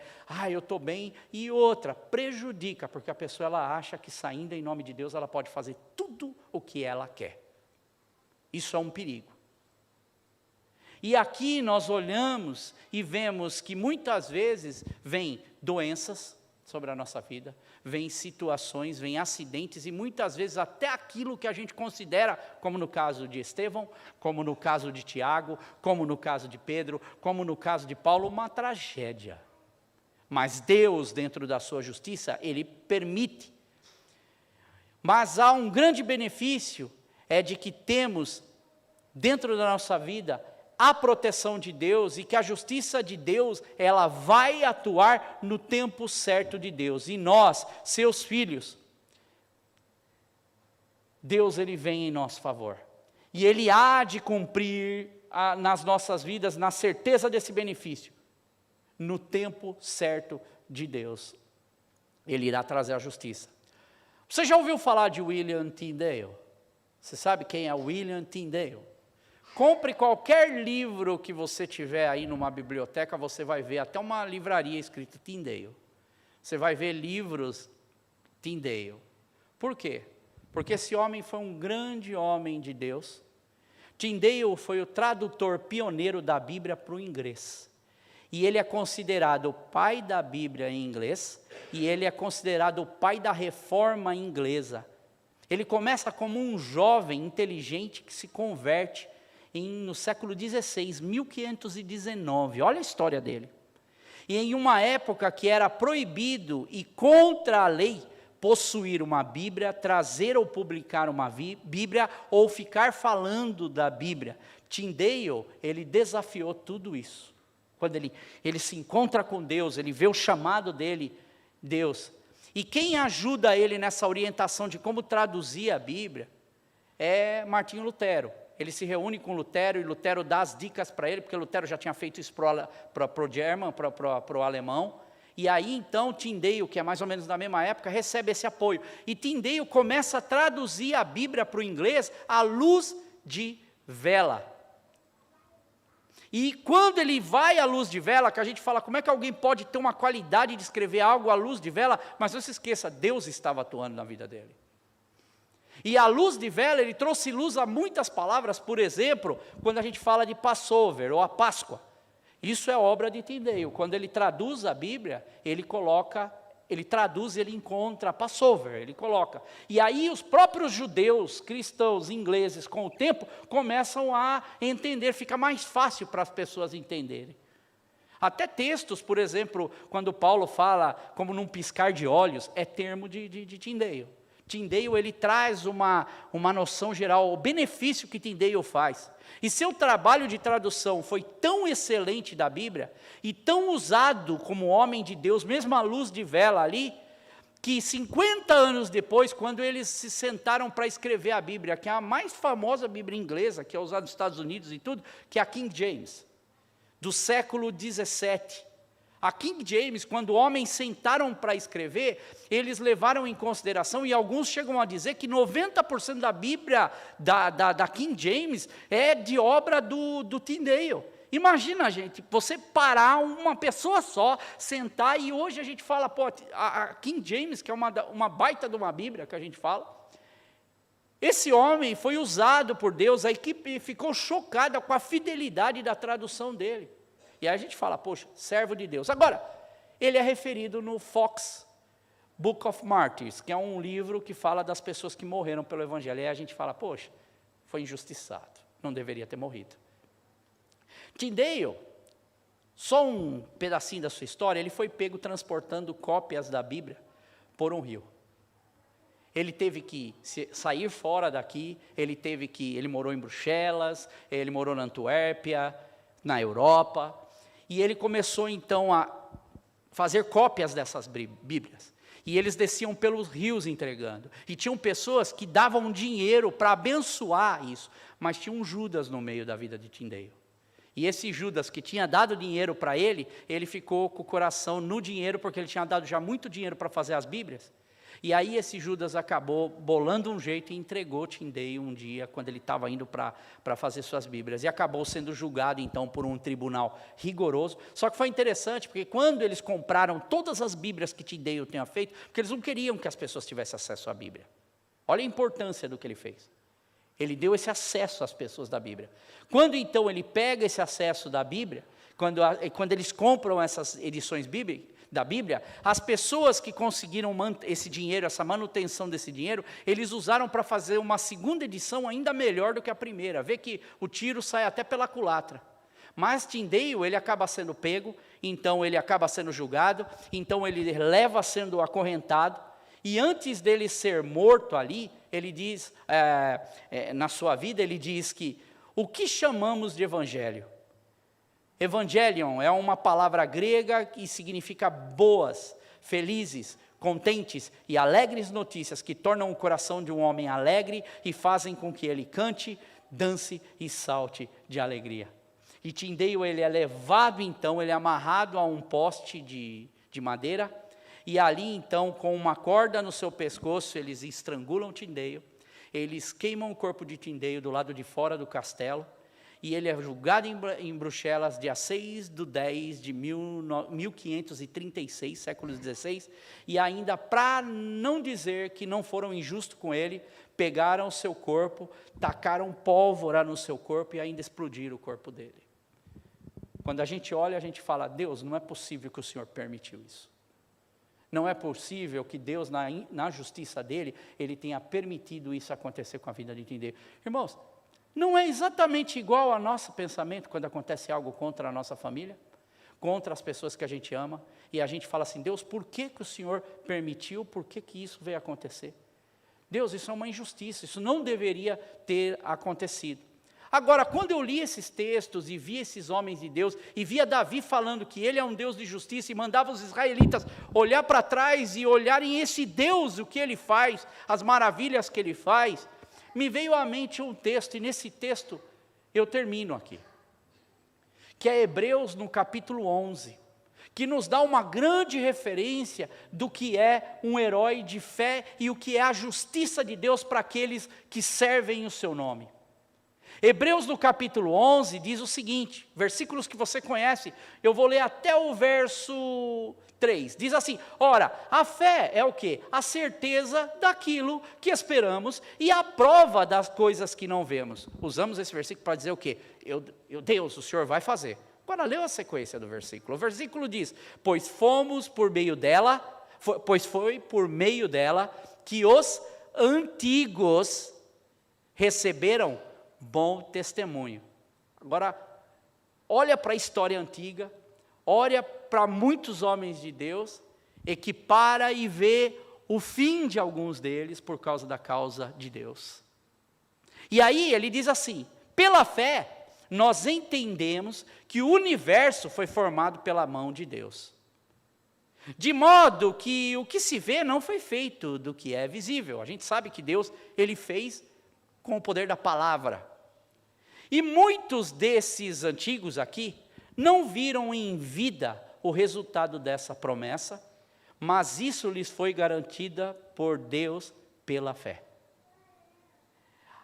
eu estou bem, e outra, prejudica, porque a pessoa ela acha que saindo em nome de Deus, ela pode fazer tudo o que ela quer. Isso é um perigo. E aqui nós olhamos e vemos que muitas vezes vem doenças sobre a nossa vida, vem situações, vem acidentes e muitas vezes até aquilo que a gente considera, como no caso de Estevão, como no caso de Tiago, como no caso de Pedro, como no caso de Paulo, uma tragédia. Mas Deus, dentro da sua justiça, Ele permite. Mas há um grande benefício, é de que temos dentro da nossa vida a proteção de Deus e que a justiça de Deus, ela vai atuar no tempo certo de Deus. E nós, seus filhos, Deus ele vem em nosso favor. E Ele há de cumprir nas nossas vidas, na certeza desse benefício, no tempo certo de Deus. Ele irá trazer a justiça. Você já ouviu falar de William Tyndale? Você sabe quem é William Tyndale? Compre qualquer livro que você tiver aí numa biblioteca, você vai ver até uma livraria escrita Tyndale. Você vai ver livros Tyndale. Por quê? Porque esse homem foi um grande homem de Deus. Tyndale foi o tradutor pioneiro da Bíblia para o inglês. E ele é considerado o pai da Bíblia em inglês, e ele é considerado o pai da reforma inglesa. Ele começa como um jovem inteligente que se converte no século XVI, 1519, olha a história dele. E em uma época que era proibido e contra a lei possuir uma Bíblia, trazer ou publicar uma Bíblia, ou ficar falando da Bíblia. Tyndale, ele desafiou tudo isso. Quando ele se encontra com Deus, ele vê o chamado dele, Deus. E quem ajuda ele nessa orientação de como traduzir a Bíblia é Martinho Lutero. Ele se reúne com Lutero e Lutero dá as dicas para ele, porque Lutero já tinha feito isso para o alemão. E aí então Tyndale, que é mais ou menos da mesma época, recebe esse apoio. E Tyndale começa a traduzir a Bíblia para o inglês à luz de vela. E quando ele vai à luz de vela, que a gente fala, como é que alguém pode ter uma qualidade de escrever algo à luz de vela? Mas não se esqueça, Deus estava atuando na vida dele. E a luz de vela, ele trouxe luz a muitas palavras, por exemplo, quando a gente fala de Passover, ou a Páscoa. Isso é obra de Tyndale. Quando ele traduz a Bíblia, ele traduz e ele encontra Passover, ele coloca. E aí os próprios judeus, cristãos, ingleses, com o tempo, começam a entender, fica mais fácil para as pessoas entenderem. Até textos, por exemplo, quando Paulo fala, como num piscar de olhos, é termo de Tyndale. Tyndale, ele traz uma noção geral, o benefício que Tyndale faz. E seu trabalho de tradução foi tão excelente da Bíblia, e tão usado como homem de Deus, mesmo à luz de vela ali, que 50 anos depois, quando eles se sentaram para escrever a Bíblia, que é a mais famosa Bíblia inglesa, que é usada nos Estados Unidos e tudo, que é a King James, do século 17. A King James, quando homens sentaram para escrever, eles levaram em consideração, e alguns chegam a dizer que 90% da Bíblia da King James é de obra do Tyndale. Imagina, gente, você parar uma pessoa só, sentar, e hoje a gente fala, a King James, que é uma baita de uma Bíblia que a gente fala, esse homem foi usado por Deus, a equipe ficou chocada com a fidelidade da tradução dele. E aí a gente fala, poxa, servo de Deus. Agora, ele é referido no Fox Book of Martyrs, que é um livro que fala das pessoas que morreram pelo Evangelho. E aí a gente fala, poxa, foi injustiçado, não deveria ter morrido. Tyndale, só um pedacinho da sua história, ele foi pego transportando cópias da Bíblia por um rio. Ele teve que sair fora daqui, ele morou em Bruxelas, ele morou na Antuérpia, na Europa, e ele começou então a fazer cópias dessas Bíblias. E eles desciam pelos rios entregando. E tinham pessoas que davam dinheiro para abençoar isso. Mas tinha um Judas no meio da vida de Tyndale. E esse Judas que tinha dado dinheiro para ele ficou com o coração no dinheiro, porque ele tinha dado já muito dinheiro para fazer as Bíblias. E aí esse Judas acabou bolando um jeito e entregou Tyndale um dia, quando ele estava indo para fazer suas Bíblias. E acabou sendo julgado então por um tribunal rigoroso. Só que foi interessante, porque quando eles compraram todas as Bíblias que Tyndale tinha feito, porque eles não queriam que as pessoas tivessem acesso à Bíblia. Olha a importância do que ele fez. Ele deu esse acesso às pessoas da Bíblia. Quando então ele pega esse acesso da Bíblia, quando eles compram essas edições da Bíblia, as pessoas que conseguiram esse dinheiro, essa manutenção desse dinheiro, eles usaram para fazer uma segunda edição ainda melhor do que a primeira. Vê que o tiro sai até pela culatra. Mas Tyndale, ele acaba sendo pego, então ele acaba sendo julgado, então ele leva sendo acorrentado, e antes dele ser morto ali, ele diz, na sua vida, ele diz que o que chamamos de evangelho? Evangelion é uma palavra grega que significa boas, felizes, contentes e alegres notícias que tornam o coração de um homem alegre e fazem com que ele cante, dance e salte de alegria. E Tyndale, ele é levado então, ele é amarrado a um poste de madeira, e ali então, com uma corda no seu pescoço, eles estrangulam Tyndale, eles queimam o corpo de Tyndale do lado de fora do castelo, e ele é julgado em Bruxelas, dia 6/10 de 1536, século XVI, e ainda para não dizer que não foram injustos com ele, pegaram o seu corpo, tacaram pólvora no seu corpo e ainda explodiram o corpo dele. Quando a gente olha, a gente fala, Deus, não é possível que o Senhor permitiu isso. Não é possível que Deus, na justiça dele, ele tenha permitido isso acontecer com a vida de Tyndale. Irmãos, não é exatamente igual ao nosso pensamento quando acontece algo contra a nossa família, contra as pessoas que a gente ama, e a gente fala assim, Deus, por que o Senhor permitiu, por que isso veio acontecer? Deus, isso é uma injustiça, isso não deveria ter acontecido. Agora, quando eu li esses textos e vi esses homens de Deus, e via Davi falando que ele é um Deus de justiça, e mandava os israelitas olhar para trás e olharem esse Deus, o que ele faz, as maravilhas que ele faz, me veio à mente um texto, e nesse texto eu termino aqui, que é Hebreus no capítulo 11, que nos dá uma grande referência do que é um herói de fé e o que é a justiça de Deus para aqueles que servem o seu nome. Hebreus no capítulo 11 diz o seguinte, versículos que você conhece, eu vou ler até o verso 3, diz assim, ora, a fé é o quê? A certeza daquilo que esperamos e a prova das coisas que não vemos. Usamos esse versículo para dizer o quê? Deus, o Senhor vai fazer. Agora leu a sequência do versículo. O versículo diz, pois foi por meio dela que os antigos receberam bom testemunho. Agora, olha para a história antiga, olha para muitos homens de Deus, equipara e vê o fim de alguns deles por causa da causa de Deus. E aí ele diz assim, pela fé, nós entendemos que o universo foi formado pela mão de Deus. De modo que o que se vê não foi feito do que é visível. A gente sabe que Deus, ele fez com o poder da palavra. E muitos desses antigos aqui não viram em vida o resultado dessa promessa, mas isso lhes foi garantida por Deus pela fé.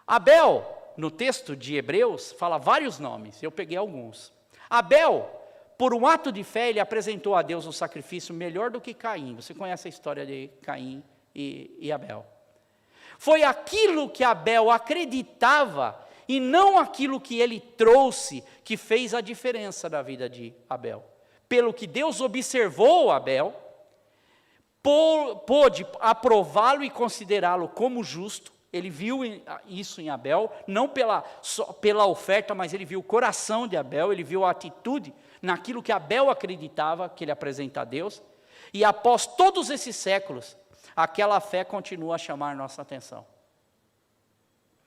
Abel, no texto de Hebreus, fala vários nomes, eu peguei alguns. Abel, por um ato de fé, ele apresentou a Deus um sacrifício melhor do que Caim. Você conhece a história de Caim e Abel. Foi aquilo que Abel acreditava e não aquilo que ele trouxe que fez a diferença da vida de Abel. Pelo que Deus observou Abel, pôde aprová-lo e considerá-lo como justo. Ele viu isso em Abel, não só pela oferta, mas ele viu o coração de Abel, ele viu a atitude naquilo que Abel acreditava que ele apresenta a Deus. E após todos esses séculos, aquela fé continua a chamar nossa atenção.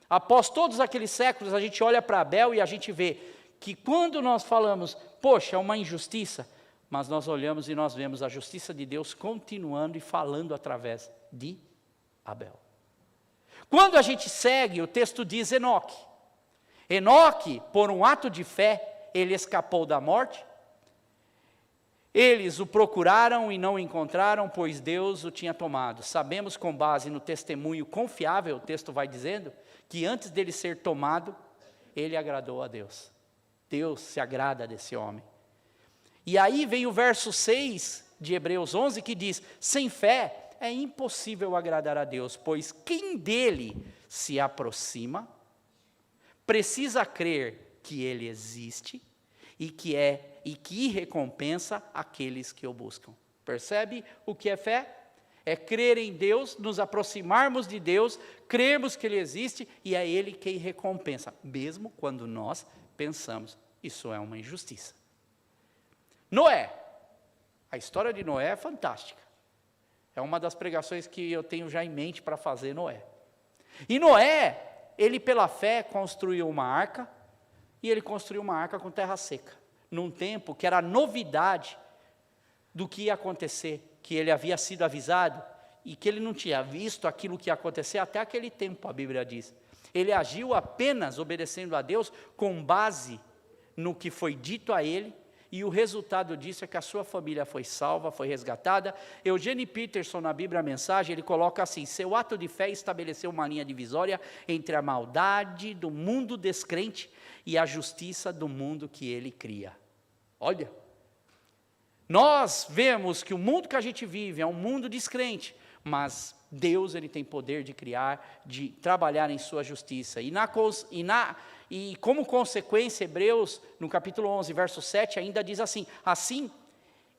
Após todos aqueles séculos, a gente olha para Abel e a gente vê que quando nós falamos, poxa, é uma injustiça, Mas nós olhamos e nós vemos a justiça de Deus continuando e falando através de Abel. Quando a gente segue, o texto diz Enoque. Enoque, por um ato de fé, ele escapou da morte. Eles o procuraram e não o encontraram, pois Deus o tinha tomado. Sabemos, com base no testemunho confiável, o texto vai dizendo, que antes dele ser tomado, ele agradou a Deus. Deus se agrada desse homem. E aí vem o verso 6 de Hebreus 11, que diz: sem fé é impossível agradar a Deus, pois quem dele se aproxima, precisa crer que ele existe e que recompensa aqueles que o buscam. Percebe o que é fé? É crer em Deus, nos aproximarmos de Deus, crermos que Ele existe e é Ele quem recompensa, mesmo quando nós pensamos, isso é uma injustiça. Noé, a história de Noé é fantástica. É uma das pregações que eu tenho já em mente para fazer Noé. E Noé, ele pela fé construiu uma arca, e ele construiu uma arca com terra seca, num tempo que era novidade do que ia acontecer, que ele havia sido avisado, e que ele não tinha visto aquilo que ia acontecer até aquele tempo, a Bíblia diz. Ele agiu apenas obedecendo a Deus, com base no que foi dito a ele, e o resultado disso é que a sua família foi salva, foi resgatada. Eugene Peterson, na Bíblia a Mensagem, ele coloca assim: seu ato de fé estabeleceu uma linha divisória entre a maldade do mundo descrente e a justiça do mundo que ele cria. Olha, nós vemos que o mundo que a gente vive é um mundo descrente, mas Deus, ele tem poder de criar, de trabalhar em sua justiça. E como consequência, Hebreus, no capítulo 11, verso 7, ainda diz assim: assim,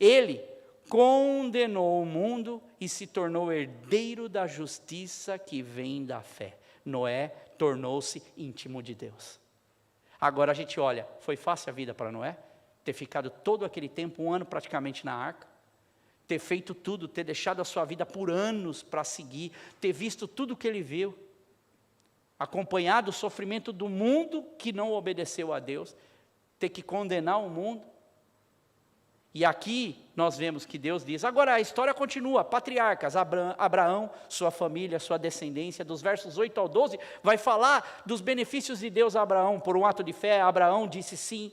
ele condenou o mundo e se tornou herdeiro da justiça que vem da fé. Noé tornou-se íntimo de Deus. Agora a gente olha, foi fácil a vida para Noé? Ter ficado todo aquele tempo, 1 ano praticamente na arca, ter feito tudo, ter deixado a sua vida por anos para seguir, ter visto tudo que ele viu, acompanhado o sofrimento do mundo que não obedeceu a Deus, ter que condenar o mundo. E aqui nós vemos que Deus diz, agora a história continua, patriarcas, Abraão, sua família, sua descendência, dos versos 8 ao 12, vai falar dos benefícios de Deus a Abraão. Por um ato de fé, Abraão disse sim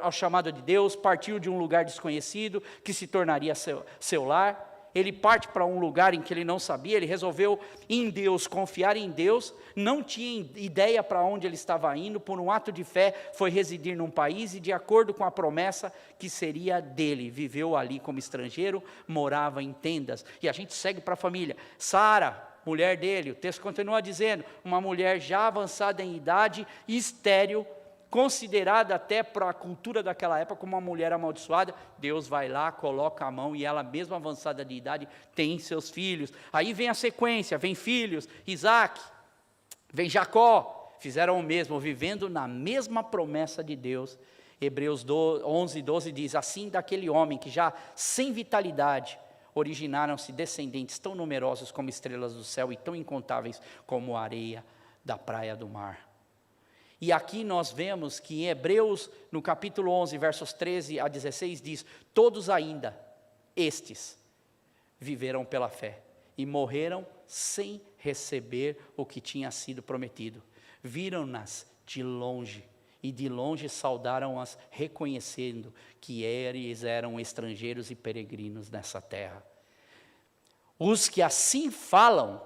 ao chamado de Deus, partiu de um lugar desconhecido, que se tornaria seu lar. Ele parte para um lugar em que ele não sabia, ele resolveu em Deus, confiar em Deus, não tinha ideia para onde ele estava indo, por um ato de fé, foi residir num país e de acordo com a promessa que seria dele, viveu ali como estrangeiro, morava em tendas. E a gente segue para a família. Sara, mulher dele, o texto continua dizendo, uma mulher já avançada em idade, estéril, considerada até para a cultura daquela época como uma mulher amaldiçoada. Deus vai lá, coloca a mão e ela mesmo avançada de idade tem seus filhos. Aí vem a sequência, vem filhos, Isaac, vem Jacó, fizeram o mesmo, vivendo na mesma promessa de Deus. Hebreus 11, 12 diz, assim daquele homem que já sem vitalidade, originaram-se descendentes tão numerosos como estrelas do céu e tão incontáveis como a areia da praia do mar. E aqui nós vemos que em Hebreus, no capítulo 11, versos 13 a 16, diz, todos ainda, estes, viveram pela fé e morreram sem receber o que tinha sido prometido. Viram-nas de longe e de longe saudaram-as, reconhecendo que eles eram estrangeiros e peregrinos nessa terra. Os que assim falam,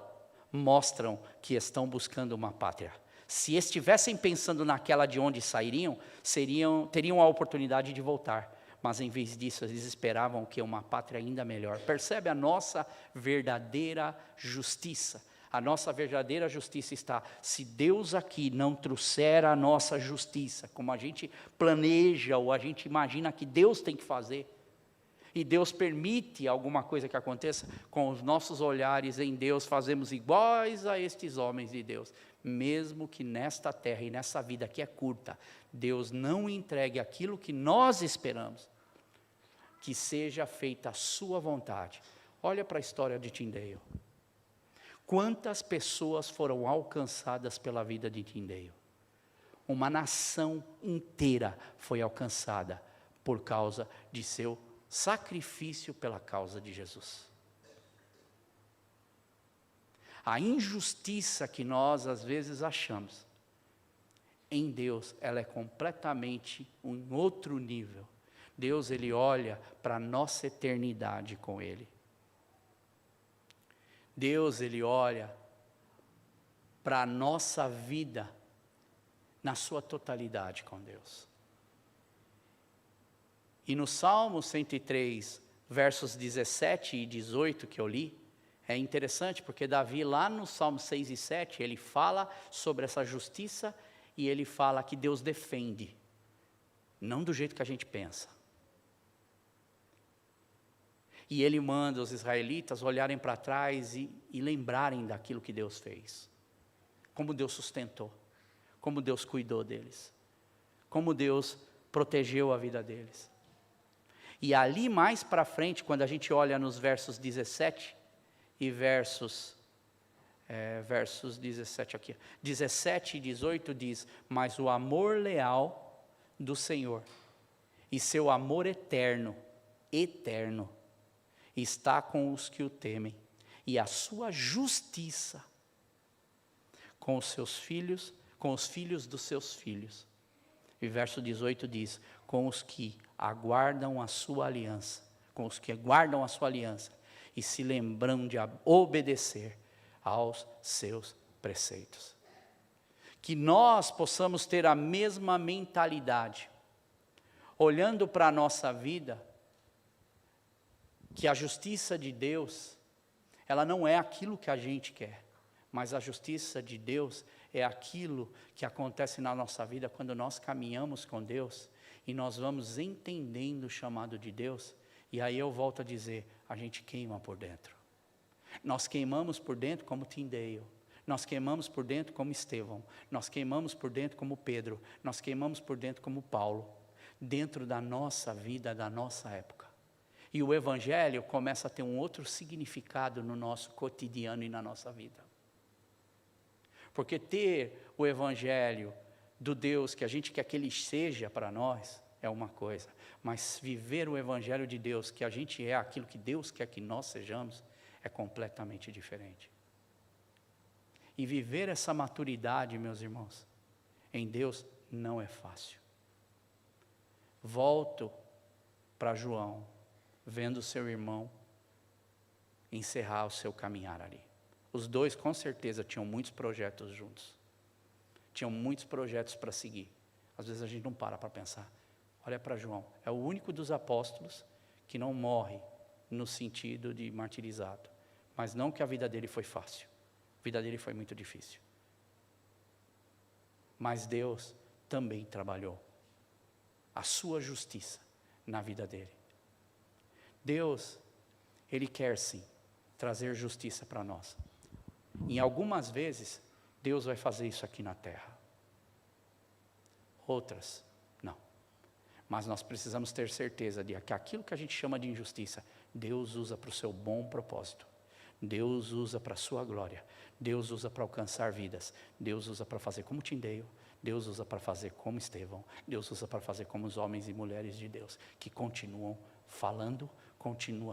mostram que estão buscando uma pátria. Se estivessem pensando naquela de onde sairiam, teriam a oportunidade de voltar. Mas em vez disso, eles esperavam que uma pátria ainda melhor. Percebe a nossa verdadeira justiça? A nossa verdadeira justiça está, se Deus aqui não trouxer a nossa justiça, como a gente planeja ou a gente imagina que Deus tem que fazer, e Deus permite alguma coisa que aconteça, com os nossos olhares em Deus, fazemos iguais a estes homens de Deus. Mesmo que nesta terra e nessa vida que é curta, Deus não entregue aquilo que nós esperamos, que seja feita a sua vontade. Olha para a história de Tyndale. Quantas pessoas foram alcançadas pela vida de Tyndale? Uma nação inteira foi alcançada por causa de seu sacrifício pela causa de Jesus. A injustiça que nós às vezes achamos, em Deus, ela é completamente um outro nível. Deus, Ele olha para a nossa eternidade com Ele. Deus, Ele olha para a nossa vida na sua totalidade com Deus. E no Salmo 103, versos 17 e 18 que eu li, é interessante porque Davi lá no Salmo 6 e 7, ele fala sobre essa justiça e ele fala que Deus defende, não do jeito que a gente pensa. E ele manda os israelitas olharem para trás e lembrarem daquilo que Deus fez. Como Deus sustentou, como Deus cuidou deles, como Deus protegeu a vida deles. E ali mais para frente, quando a gente olha nos versos 17 e versos 17 aqui, 17 e 18 diz: mas o amor leal do Senhor e seu amor eterno, está com os que o temem, e a sua justiça com os seus filhos, com os filhos dos seus filhos. E verso 18 diz: com os que aguardam a sua aliança, com os que guardam a sua aliança, e se lembram de obedecer aos seus preceitos. Que nós possamos ter a mesma mentalidade, olhando para a nossa vida, que a justiça de Deus, ela não é aquilo que a gente quer, mas a justiça de Deus é aquilo que acontece na nossa vida quando nós caminhamos com Deus e nós vamos entendendo o chamado de Deus. E aí eu volto a dizer, a gente queima por dentro. Nós queimamos por dentro como Tyndale, nós queimamos por dentro como Estevão, nós queimamos por dentro como Pedro, nós queimamos por dentro como Paulo, dentro da nossa vida, da nossa época. E o Evangelho começa a ter um outro significado no nosso cotidiano e na nossa vida. Porque ter o Evangelho do Deus que a gente quer que Ele seja para nós é uma coisa, mas viver o Evangelho de Deus, que a gente é aquilo que Deus quer que nós sejamos, é completamente diferente. E viver essa maturidade, meus irmãos, em Deus não é fácil. Volto para João, vendo seu irmão encerrar o seu caminhar ali. Os dois com certeza tinham muitos projetos juntos. Tinham muitos projetos para seguir. Às vezes a gente não para pensar. Olha para João, é o único dos apóstolos que não morre no sentido de martirizado. Mas não que a vida dele foi fácil. A vida dele foi muito difícil. Mas Deus também trabalhou a sua justiça na vida dele. Deus, Ele quer sim trazer justiça para nós. Em algumas vezes, Deus vai fazer isso aqui na terra. Outras, não. Mas nós precisamos ter certeza de que aquilo que a gente chama de injustiça, Deus usa para o seu bom propósito. Deus usa para a sua glória. Deus usa para alcançar vidas. Deus usa para fazer como Tyndale. Deus usa para fazer como Estevão. Deus usa para fazer como os homens e mulheres de Deus, que continuam falando,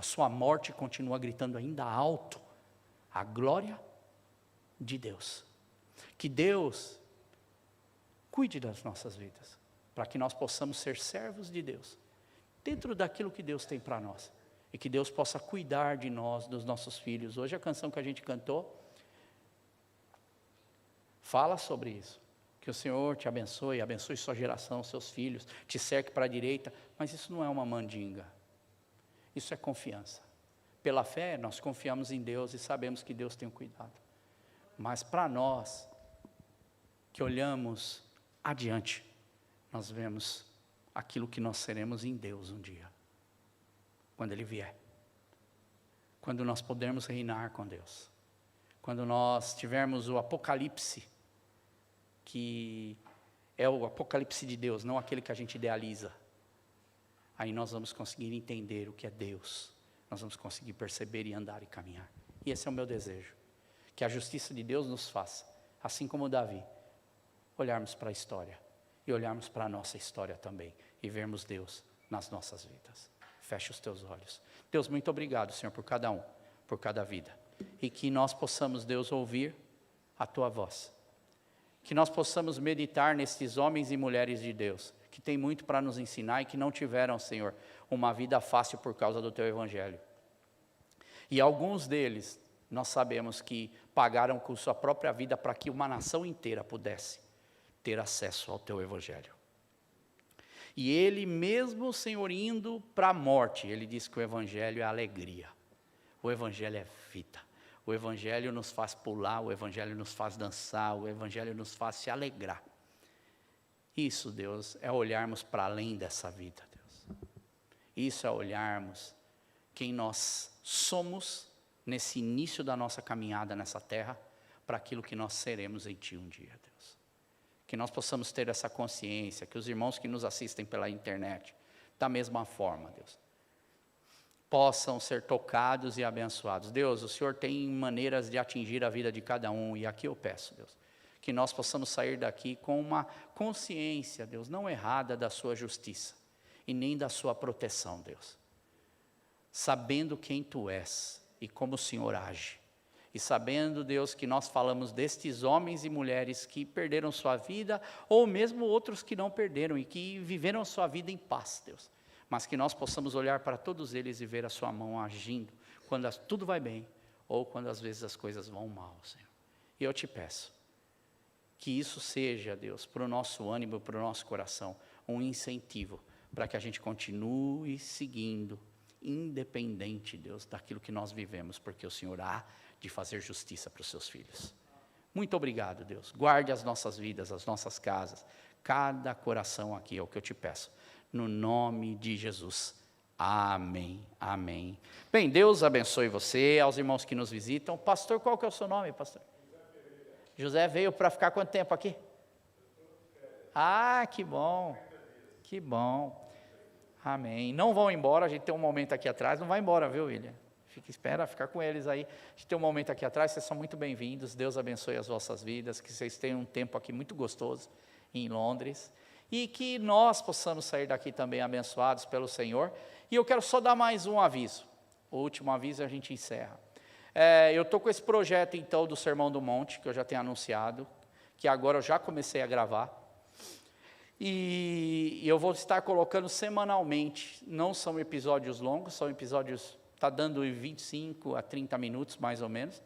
sua morte continua gritando ainda alto a glória de Deus. Que Deus cuide das nossas vidas, para que nós possamos ser servos de Deus, dentro daquilo que Deus tem para nós, e que Deus possa cuidar de nós, dos nossos filhos. Hoje a canção que a gente cantou fala sobre isso, que o Senhor te abençoe, abençoe sua geração, seus filhos, te cerque para a direita, mas isso não é uma mandinga, isso é confiança. Pela fé nós confiamos em Deus e sabemos que Deus tem o cuidado, mas para nós, que olhamos adiante, nós vemos aquilo que nós seremos em Deus um dia, quando Ele vier, quando nós pudermos reinar com Deus, quando nós tivermos o Apocalipse, que é o Apocalipse de Deus, não aquele que a gente idealiza, aí nós vamos conseguir entender o que é Deus, nós vamos conseguir perceber e andar e caminhar, e esse é o meu desejo, que a justiça de Deus nos faça, assim como Davi, olharmos para a história, e olharmos para a nossa história também, e vermos Deus nas nossas vidas. Feche os teus olhos. Deus, muito obrigado, Senhor, por cada um, por cada vida. E que nós possamos, Deus, ouvir a tua voz. Que nós possamos meditar nesses homens e mulheres de Deus, que têm muito para nos ensinar e que não tiveram, Senhor, uma vida fácil por causa do teu evangelho. E alguns deles, nós sabemos que pagaram com sua própria vida para que uma nação inteira pudesse ter acesso ao teu evangelho. E ele mesmo, Senhor, indo para a morte, ele diz que o evangelho é alegria, o evangelho é vida, o evangelho nos faz pular, o evangelho nos faz dançar, o evangelho nos faz se alegrar. Isso, Deus, é olharmos para além dessa vida, Deus. Isso é olharmos quem nós somos nesse início da nossa caminhada nessa terra, para aquilo que nós seremos em Ti um dia, Deus. Que nós possamos ter essa consciência, que os irmãos que nos assistem pela internet, da mesma forma, Deus, possam ser tocados e abençoados. Deus, o Senhor tem maneiras de atingir a vida de cada um, e aqui eu peço, Deus, que nós possamos sair daqui com uma consciência, Deus, não errada da sua justiça, e nem da sua proteção, Deus. Sabendo quem Tu és, e como o Senhor age. E sabendo, Deus, que nós falamos destes homens e mulheres que perderam sua vida, ou mesmo outros que não perderam e que viveram sua vida em paz, Deus. Mas que nós possamos olhar para todos eles e ver a sua mão agindo, quando tudo vai bem, ou quando às vezes as coisas vão mal, Senhor. E eu te peço, que isso seja, Deus, para o nosso ânimo, para o nosso coração, um incentivo, para que a gente continue seguindo, independente, Deus, daquilo que nós vivemos, porque o Senhor há de fazer justiça para os seus filhos. Muito obrigado, Deus. Guarde as nossas vidas, as nossas casas, cada coração aqui, é o que eu te peço. No nome de Jesus. Amém, amém. Bem, Deus abençoe você, aos irmãos que nos visitam. Pastor, qual que é o seu nome, pastor? José veio para ficar quanto tempo aqui? Ah, que bom, que bom. Amém. Não vão embora, a gente tem um momento aqui atrás, não vai embora, viu, William? Espera ficar com eles aí. A gente tem um momento aqui atrás, vocês são muito bem-vindos. Deus abençoe as vossas vidas, que vocês tenham um tempo aqui muito gostoso em Londres. E que nós possamos sair daqui também abençoados pelo Senhor. E eu quero só dar mais um aviso. O último aviso a gente encerra. Eu estou com esse projeto então do Sermão do Monte, que eu já tenho anunciado, que agora eu já comecei a gravar. E eu vou estar colocando semanalmente, não são episódios longos, são episódios, está dando 25 a 30 minutos mais ou menos,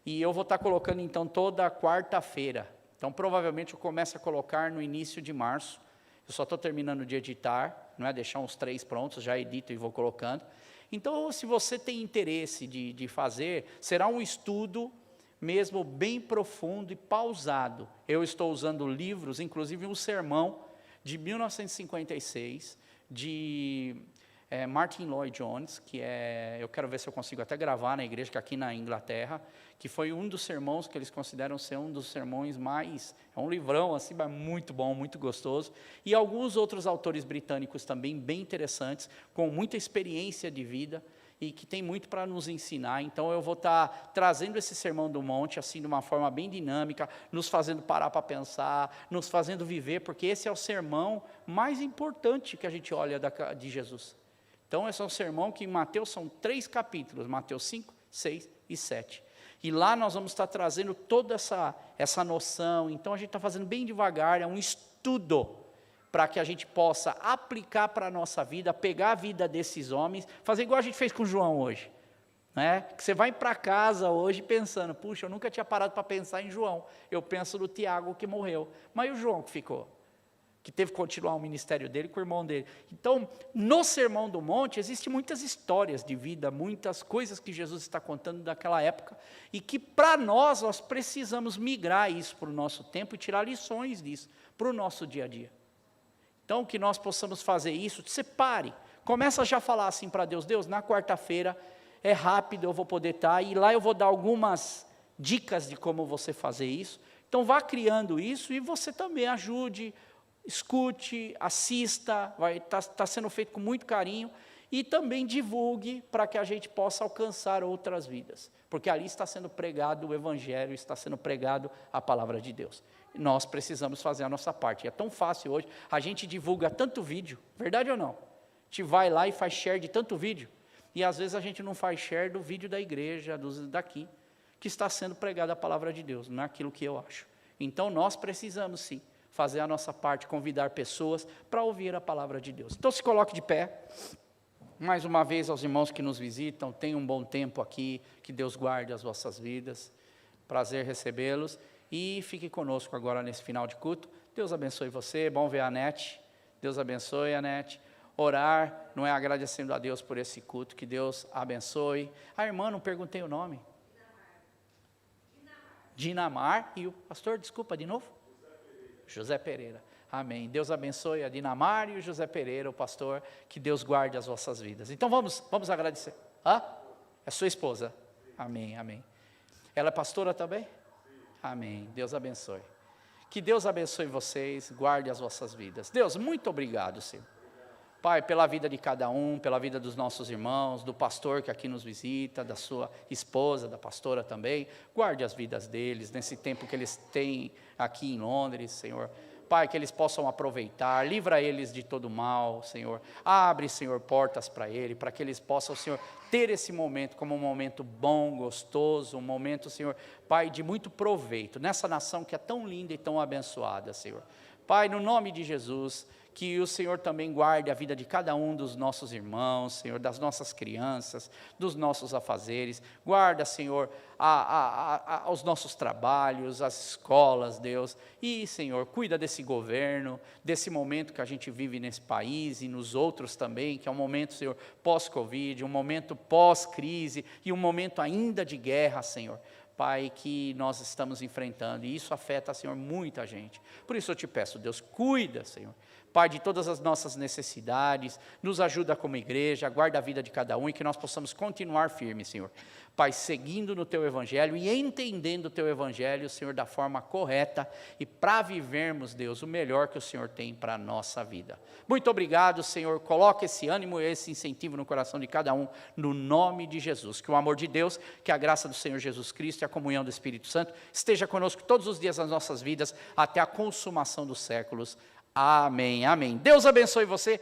e eu vou estar colocando então toda quarta-feira, então provavelmente eu começo a colocar no início de março, eu só estou terminando de editar, não é, deixar uns 3 prontos, já edito e vou colocando. Então se você tem interesse de fazer, será um estudo mesmo bem profundo e pausado. Eu estou usando livros, inclusive um sermão, de 1956, de Martin Lloyd-Jones, que eu quero ver se eu consigo até gravar na igreja, que aqui na Inglaterra, que foi um dos sermões que eles consideram ser um dos sermões mais, é um livrão assim, mas muito bom, muito gostoso, e alguns outros autores britânicos também bem interessantes, com muita experiência de vida, e que tem muito para nos ensinar. Então eu vou estar trazendo esse Sermão do Monte, assim, de uma forma bem dinâmica, nos fazendo parar para pensar, nos fazendo viver, porque esse é o sermão mais importante que a gente olha de Jesus. Então esse é um sermão que em Mateus são 3 capítulos, Mateus 5, 6 e 7. E lá nós vamos estar trazendo toda essa noção. Então a gente está fazendo bem devagar, é um estudo, para que a gente possa aplicar para a nossa vida, pegar a vida desses homens, fazer igual a gente fez com João hoje, né? Que você vai para casa hoje pensando, puxa, eu nunca tinha parado para pensar em João, eu penso no Tiago que morreu, mas e o João que ficou? Que teve que continuar o ministério dele com o irmão dele. Então, no Sermão do Monte, existem muitas histórias de vida, muitas coisas que Jesus está contando daquela época, e que para nós precisamos migrar isso para o nosso tempo e tirar lições disso para o nosso dia a dia. Então, que nós possamos fazer isso, separe, começa já a falar assim para Deus, Deus, na quarta-feira, é rápido, eu vou poder estar, e lá eu vou dar algumas dicas de como você fazer isso, então vá criando isso, e você também ajude, escute, assista, está sendo feito com muito carinho, e também divulgue para que a gente possa alcançar outras vidas, porque ali está sendo pregado o Evangelho, está sendo pregado a Palavra de Deus. Nós precisamos fazer a nossa parte. É tão fácil hoje, a gente divulga tanto vídeo, verdade ou não? gente vai lá e faz share de tanto vídeo. E às vezes a gente não faz share do vídeo da igreja, daqui, que está sendo pregada a palavra de Deus, não é aquilo que eu acho. Então nós precisamos sim fazer a nossa parte, convidar pessoas para ouvir a palavra de Deus. Então se coloque de pé. Mais uma vez aos irmãos que nos visitam, tenham um bom tempo aqui, que Deus guarde as vossas vidas. Prazer recebê-los. E fique conosco agora nesse final de culto. Deus abençoe você, bom ver a Anete. Deus abençoe a Anete. Orar, não é agradecendo a Deus por esse culto, que Deus abençoe. A irmã, não perguntei o nome. Dinamar. E o pastor, desculpa, de novo? José Pereira. Amém. Deus abençoe a Dinamar e o José Pereira, o pastor, que Deus guarde as vossas vidas. Então vamos agradecer. É sua esposa? Amém, amém. Ela é pastora também? Amém. Deus abençoe. Que Deus abençoe vocês, guarde as vossas vidas. Deus, muito obrigado, Senhor. Pai, pela vida de cada um, pela vida dos nossos irmãos, do pastor que aqui nos visita, da sua esposa, da pastora também. Guarde as vidas deles nesse tempo que eles têm aqui em Londres, Senhor. Pai, que eles possam aproveitar, livra eles de todo mal, Senhor. Abre, Senhor, portas para ele, para que eles possam, Senhor, ter esse momento como um momento bom, gostoso, um momento, Senhor, Pai, de muito proveito, nessa nação que é tão linda e tão abençoada, Senhor. Pai, no nome de Jesus, que o Senhor também guarde a vida de cada um dos nossos irmãos, Senhor, das nossas crianças, dos nossos afazeres. Guarda, Senhor, os nossos trabalhos, as escolas, Deus. E, Senhor, cuida desse governo, desse momento que a gente vive nesse país e nos outros também, que é um momento, Senhor, pós-Covid, um momento pós-crise e um momento ainda de guerra, Senhor. Pai, que nós estamos enfrentando, e isso afeta, Senhor, muita gente. Por isso eu te peço, Deus, cuida, Senhor. Pai, de todas as nossas necessidades, nos ajuda como igreja, guarda a vida de cada um e que nós possamos continuar firmes, Senhor. Pai, seguindo no Teu Evangelho e entendendo o Teu Evangelho, Senhor, da forma correta e para vivermos, Deus, o melhor que o Senhor tem para a nossa vida. Muito obrigado, Senhor, coloque esse ânimo e esse incentivo no coração de cada um, no nome de Jesus. Que o amor de Deus, que a graça do Senhor Jesus Cristo e a comunhão do Espírito Santo esteja conosco todos os dias das nossas vidas, até a consumação dos séculos. Amém, amém. Deus abençoe você.